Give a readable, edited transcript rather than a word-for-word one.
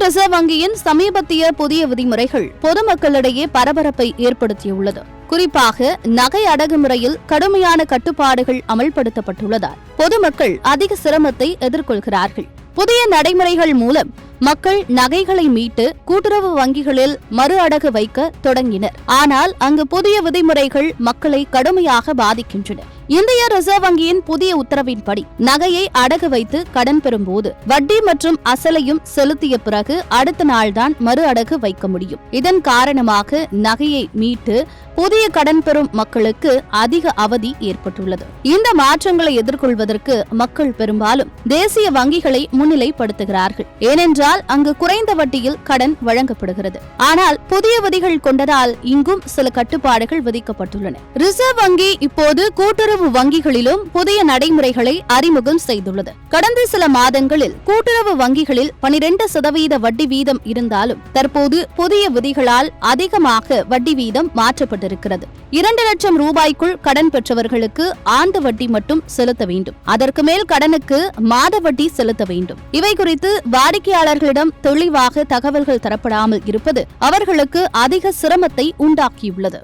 Reserve வங்கியின் சமீபத்திய புதிய விதிமுறைகள் பொதுமக்களிடையே பரபரப்பை ஏற்படுத்தியுள்ளது. குறிப்பாக நகை அடகுமுறையில் கடுமையான கட்டுப்பாடுகள் அமல்படுத்தப்பட்டுள்ளதால் பொதுமக்கள் அதிக சிரமத்தை எதிர்கொள்கிறார்கள். புதிய நடைமுறைகள் மூலம் மக்கள் நகைகளை மீட்டு கூட்டுறவு வங்கிகளில் மறு அடகு வைக்க தொடங்கினர். ஆனால் அங்கு புதிய விதிமுறைகள் மக்களை கடுமையாக பாதிக்கின்றன. இந்திய ரிசர்வ் வங்கியின் புதிய உத்தரவின்படி நகையை அடகு வைத்து கடன் பெறும்போது வட்டி மற்றும் அசலையும் செலுத்திய பிறகு அடுத்த நாள்தான் மறு அடகு வைக்க முடியும். இதன் காரணமாக நகையை மீட்டு புதிய கடன் பெறும் மக்களுக்கு அதிக அவதி ஏற்பட்டுள்ளது. இந்த மாற்றங்களை எதிர்கொள்வதற்கு மக்கள் பெரும்பாலும் தேசிய வங்கிகளை முன்னிலைப்படுத்துகிறார்கள். ஏனென்றால் அங்கு குறைந்த வட்டியில் கடன் வழங்கப்படுகிறது. ஆனால் புதிய விதிகள் கொண்டதால் இங்கும் சில கட்டுப்பாடுகள் விதிக்கப்பட்டுள்ளன. ரிசர்வ் வங்கி இப்போது கூட்டுறவு வங்கிகளிலும் புதிய நடைமுறைகளை அறிமுகம் செய்துள்ளது. கடந்த சில மாதங்களில் கூட்டுறவு வங்கிகளில் 12% வட்டி வீதம் இருந்தாலும் தற்போது புதிய விதிகளால் அதிகமாக வட்டி வீதம் மாற்றப்பட்டிருக்கிறது. 2 லட்சம் ரூபாய்க்குள் கடன் பெற்றவர்களுக்கு ஆண்டு வட்டி மட்டும் செலுத்த வேண்டும். அதற்கு மேல் கடனுக்கு மாத வட்டி செலுத்த வேண்டும். இவை குறித்து வாடிக்கையாளர்களிடம் தெளிவாக தகவல்கள் தரப்படாமல் இருப்பது அவர்களுக்கு அதிக சிரமத்தை உண்டாக்கியுள்ளது.